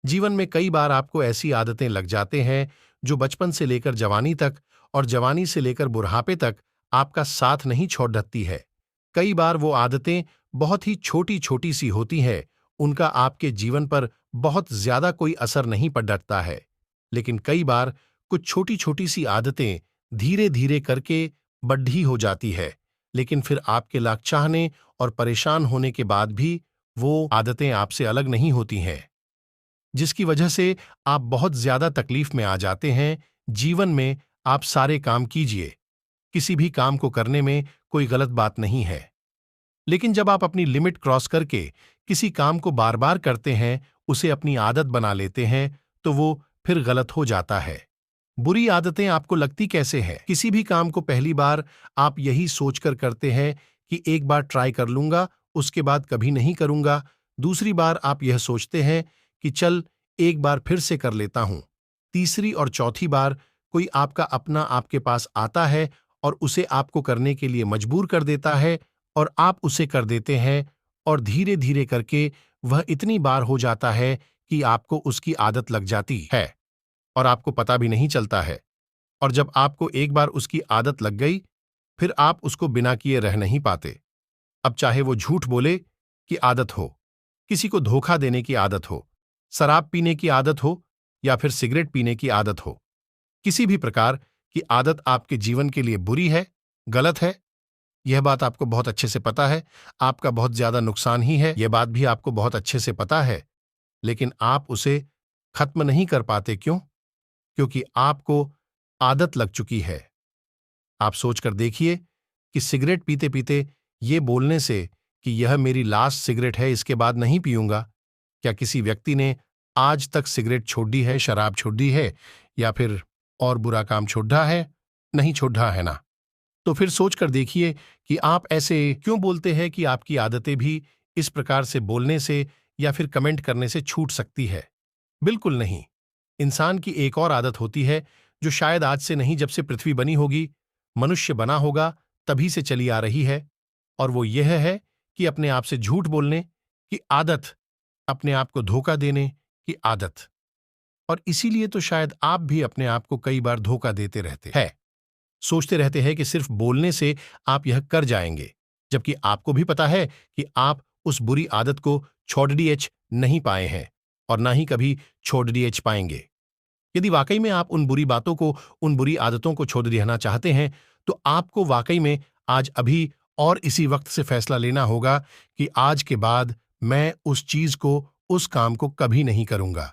जीवन में कई बार आपको ऐसी आदतें लग जाते हैं जो बचपन से लेकर जवानी तक और जवानी से लेकर बुढ़ापे तक आपका साथ नहीं छोड़ती है। कई बार वो आदतें बहुत ही छोटी छोटी सी होती हैं, उनका आपके जीवन पर बहुत ज्यादा कोई असर नहीं पड़ता है। लेकिन कई बार कुछ छोटी छोटी सी आदतें धीरे धीरे करके बड़ी हो जाती है, लेकिन फिर आपके लाख चाहने और परेशान होने के बाद भी वो आदतें आपसे अलग नहीं होती हैं, जिसकी वजह से आप बहुत ज्यादा तकलीफ में आ जाते हैं। जीवन में आप सारे काम कीजिए, किसी भी काम को करने में कोई गलत बात नहीं है, लेकिन जब आप अपनी लिमिट क्रॉस करके किसी काम को बार बार करते हैं, उसे अपनी आदत बना लेते हैं, तो वो फिर गलत हो जाता है। बुरी आदतें आपको लगती कैसे हैं? किसी भी काम को पहली बार आप यही सोचकर करते हैं कि एक बार ट्राई कर लूंगा, उसके बाद कभी नहीं करूंगा। दूसरी बार आप यह सोचते हैं कि चल एक बार फिर से कर लेता हूं। तीसरी और चौथी बार कोई आपका अपना आपके पास आता है और उसे आपको करने के लिए मजबूर कर देता है, और आप उसे कर देते हैं, और धीरे धीरे करके वह इतनी बार हो जाता है कि आपको उसकी आदत लग जाती है और आपको पता भी नहीं चलता है। और जब आपको एक बार उसकी आदत लग गई, फिर आप उसको बिना किए रह नहीं पाते। अब चाहे वो झूठ बोले की आदत हो, किसी को धोखा देने की आदत हो, शराब पीने की आदत हो, या फिर सिगरेट पीने की आदत हो, किसी भी प्रकार की आदत आपके जीवन के लिए बुरी है, गलत है। यह बात आपको बहुत अच्छे से पता है, आपका बहुत ज्यादा नुकसान ही है, यह बात भी आपको बहुत अच्छे से पता है, लेकिन आप उसे खत्म नहीं कर पाते। क्यों? क्योंकि आपको आदत लग चुकी है। आप सोचकर देखिए कि सिगरेट पीते पीते ये बोलने से कि यह मेरी लास्ट सिगरेट है, इसके बाद नहीं पीऊंगा, क्या किसी व्यक्ति ने आज तक सिगरेट छोड़ दी है, शराब छोड़ दी है, या फिर और बुरा काम छोड़ा है? नहीं छोड़ा है ना। तो फिर सोचकर देखिए कि आप ऐसे क्यों बोलते हैं कि आपकी आदतें भी इस प्रकार से बोलने से या फिर कमेंट करने से छूट सकती है। बिल्कुल नहीं। इंसान की एक और आदत होती है जो शायद आज से नहीं, जब से पृथ्वी बनी होगी, मनुष्य बना होगा, तभी से चली आ रही है, और वो यह है कि अपने आप से झूठ बोलने की आदत, अपने आप को धोखा देने की आदत। और इसीलिए तो शायद आप भी अपने आप को कई बार धोखा देते रहते हैं। सोचते रहते हैं कि सिर्फ बोलने से आप यह कर जाएंगे, जबकि आपको भी पता है कि आप उस बुरी आदत को छोड़ नहीं पाए हैं और ना ही कभी छोड़ पाएंगे। यदि वाकई में आप उन बुरी बातों को, उन बुरी आदतों को छोड़ देना चाहते हैं, तो आपको वाकई में आज अभी और इसी वक्त से फैसला लेना होगा कि आज के बाद मैं उस चीज को, उस काम को कभी नहीं करूंगा।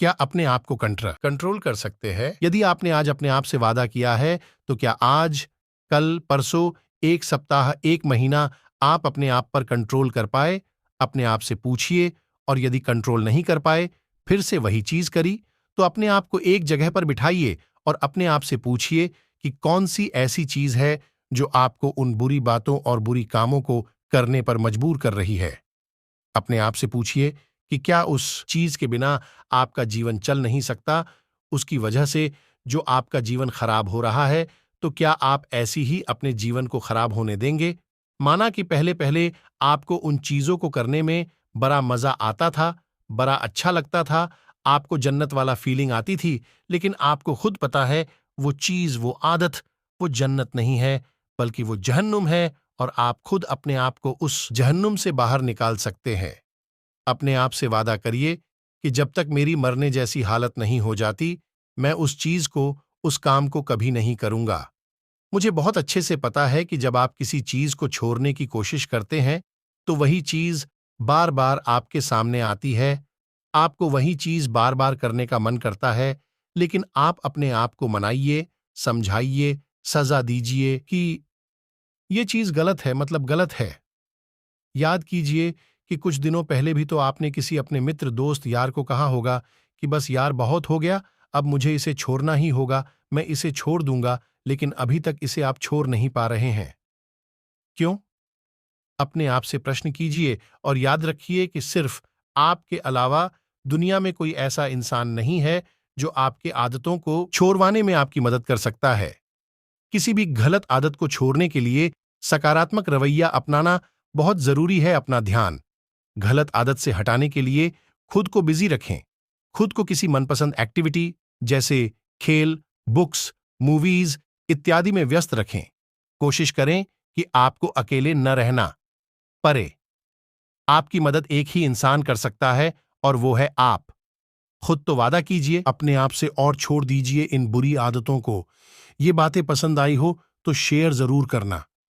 क्या अपने आप को कंट्रोल कर सकते हैं? यदि आपने आज अपने आप से वादा किया है, तो क्या आज, कल, परसों, एक सप्ताह, एक महीना आप अपने आप पर कंट्रोल कर पाए? अपने आप से पूछिए, और यदि कंट्रोल नहीं कर पाए, फिर से वही चीज करी, तो अपने आप को एक जगह पर बिठाइए और अपने आप से पूछिए कि कौन सी ऐसी चीज है जो आपको उन बुरी बातों और बुरी कामों को करने पर मजबूर कर रही है। अपने आप से पूछिए कि क्या उस चीज के बिना आपका जीवन चल नहीं सकता, उसकी वजह से जो आपका जीवन खराब हो रहा है, तो क्या आप ऐसी ही अपने जीवन को खराब होने देंगे? माना कि पहले पहले आपको उन चीजों को करने में बड़ा मजा आता था, बड़ा अच्छा लगता था, आपको जन्नत वाला फीलिंग आती थी, लेकिन आपको खुद पता है वो चीज, वो आदत, वो जन्नत नहीं है, बल्कि वो जहन्नुम है, और आप खुद अपने आप को उस जहन्नुम से बाहर निकाल सकते हैं। अपने आप से वादा करिए कि जब तक मेरी मरने जैसी हालत नहीं हो जाती, मैं उस चीज को, उस काम को कभी नहीं करूंगा। मुझे बहुत अच्छे से पता है कि जब आप किसी चीज को छोड़ने की कोशिश करते हैं, तो वही चीज बार बार आपके सामने आती है, आपको वही चीज बार बार करने का मन करता है, लेकिन आप अपने आप को मनाइए, समझाइए, सजा दीजिए कि ये चीज गलत है, मतलब गलत है। याद कीजिए कि कुछ दिनों पहले भी तो आपने किसी अपने मित्र, दोस्त, यार को कहा होगा कि बस यार बहुत हो गया, अब मुझे इसे छोड़ना ही होगा, मैं इसे छोड़ दूंगा, लेकिन अभी तक इसे आप छोड़ नहीं पा रहे हैं। क्यों? अपने आप से प्रश्न कीजिए और याद रखिए कि सिर्फ आपके अलावा दुनिया में कोई ऐसा इंसान नहीं है जो आपके आदतों को छोड़वाने में आपकी मदद कर सकता है। किसी भी गलत आदत को छोड़ने के लिए सकारात्मक रवैया अपनाना बहुत जरूरी है। अपना ध्यान गलत आदत से हटाने के लिए खुद को बिजी रखें। खुद को किसी मनपसंद एक्टिविटी जैसे खेल, बुक्स, मूवीज इत्यादि में व्यस्त रखें। कोशिश करें कि आपको अकेले न रहना पड़े। आपकी मदद एक ही इंसान कर सकता है और वो है आप। खुद तो वादा कीजिए अपने आप से और छोड़ दीजिए इन बुरी आदतों को। ये बातें पसंद आई हो तो शेयर जरूर करना।